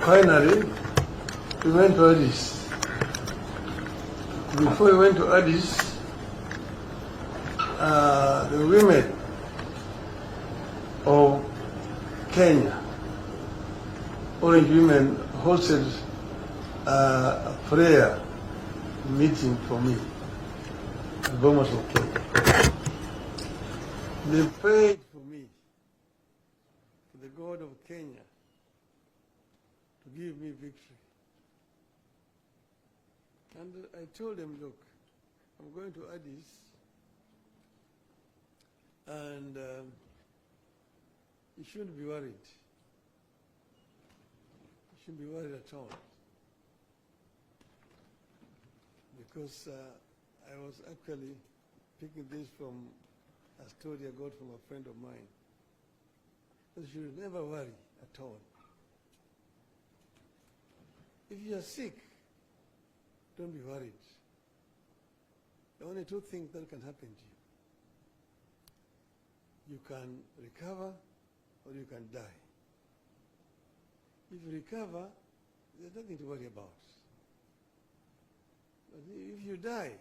Finally, we went to Addis. Before we went to Addis, the women of Kenya, Orange Women, hosted a prayer meeting for me at Bomas of Kenya. They prayed for me, for the God of Kenya to give me victory. And I told them, look, I'm going to Addis, and you shouldn't be worried. You shouldn't be worried at all. Because I was actually picking this from a story I got from a friend of mine. You should never worry at all. If you are sick, don't be worried. There are only two things that can happen to you. You can recover or you can die. If you recover, there's nothing to worry about. But if you die,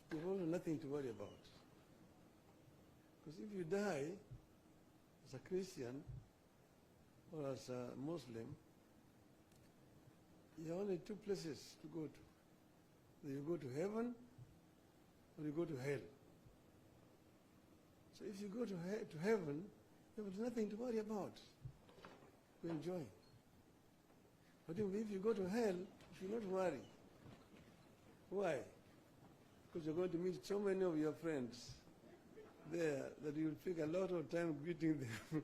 there's also nothing to worry about. Because if you die as a Christian or as a Muslim, there are only two places to go to. You go to heaven or you go to hell. So if you go to heaven, there is nothing to worry about. You enjoy. But if you go to hell, you should not worry. Why? Because you're going to meet so many of your friends there that you'll take a lot of time greeting them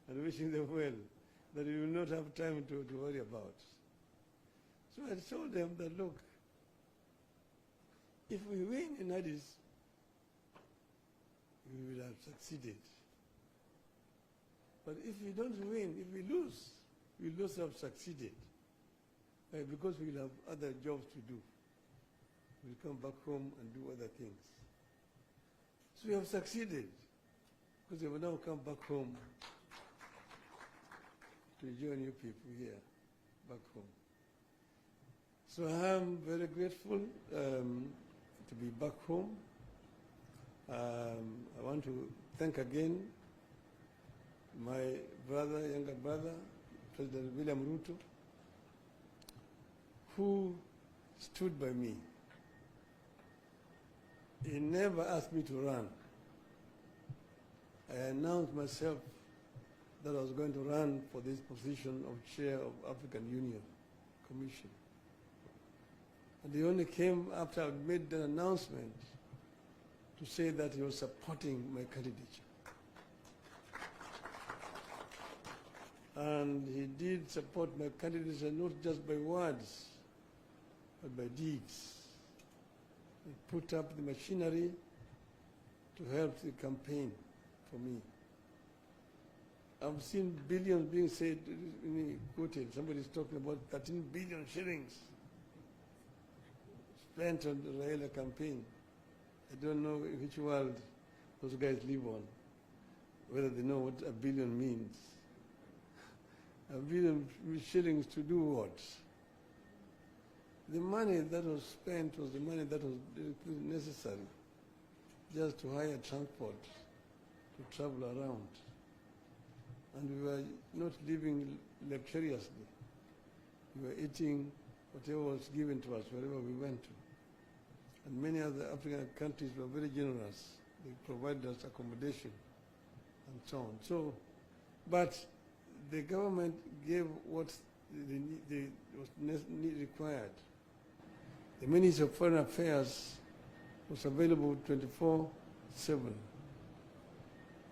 and wishing them well, that you will not have time to worry about. So I told them that, look, if we win in Addis, we will have succeeded. But if we don't win, if we lose, we will also have succeeded. Because we will have other jobs to do. We'll come back home and do other things. So we have succeeded, because we will now come back home to join you people here, back home. So I am very grateful to be back home. I want to thank again my brother, younger brother, President William Ruto, who stood by me. He never asked me to run. I announced myself that I was going to run for this position of chair of African Union Commission. And he only came after I made the announcement to say that he was supporting my candidature. And he did support my candidature not just by words, but by deeds. He put up the machinery to help the campaign for me. I've seen billions being said, quoted, somebody's talking about 13 billion shillings spent on the Raila campaign. I don't know in which world those guys live on, whether they know what a billion means. A billion shillings to do what? The money that was spent was the money that was necessary just to hire transport to travel around. And we were not living luxuriously. We were eating whatever was given to us wherever we went to. And many other African countries were very generous. They provided us accommodation and so on. So, but the government gave what was required. The Ministry of Foreign Affairs was available 24/7.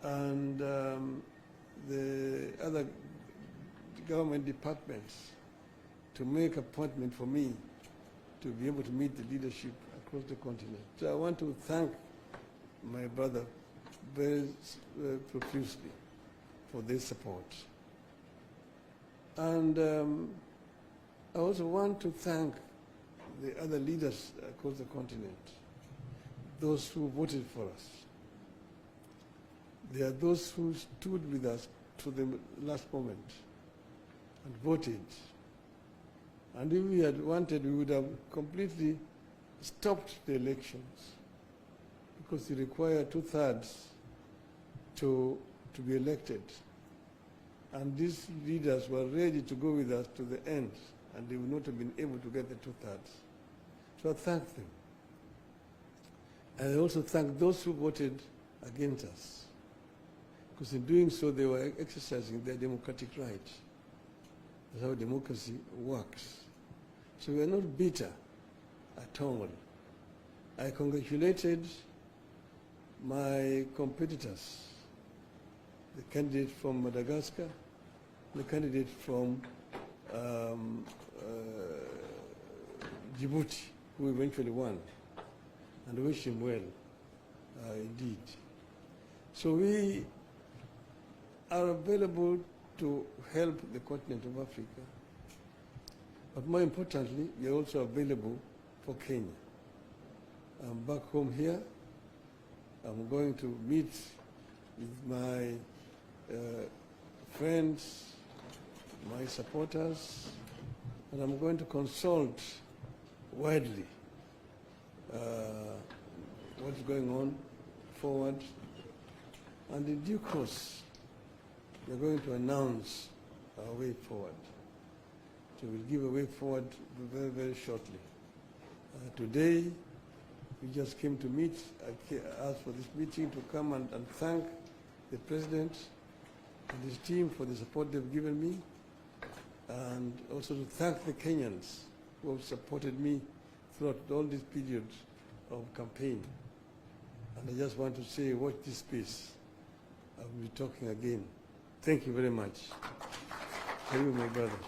And the other government departments to make appointment for me to be able to meet the leadership across the continent. So I want to thank my brother very profusely for this support. And I also want to thank the other leaders across the continent, those who voted for us. They are those who stood with us to the last moment. and voted. And if we had wanted, we would have completely stopped the elections, because you require 2/3 to be elected. And these leaders were ready to go with us to the end, and they would not have been able to get the 2/3. So I thank them. And I also thank those who voted against us, because in doing so they were exercising their democratic right. That's how democracy works. So we are not bitter at all. I congratulated my competitors, the candidate from Madagascar, the candidate from Djibouti, who eventually won, and wish him well, indeed. So we are available to help the continent of Africa, but more importantly, we are also available for Kenya. I'm back home here. I'm going to meet with my friends, my supporters, and I'm going to consult widely what's going on forward. And in due course, we're going to announce our way forward. So we'll give a way forward very, very shortly. Today, we just came to meet. I asked for this meeting to come and thank the President and his team for the support they've given me, and also to thank the Kenyans who have supported me throughout all this period of campaign. And I just want to say, watch this space. I will be talking again. Thank you very much. Thank you, my brother.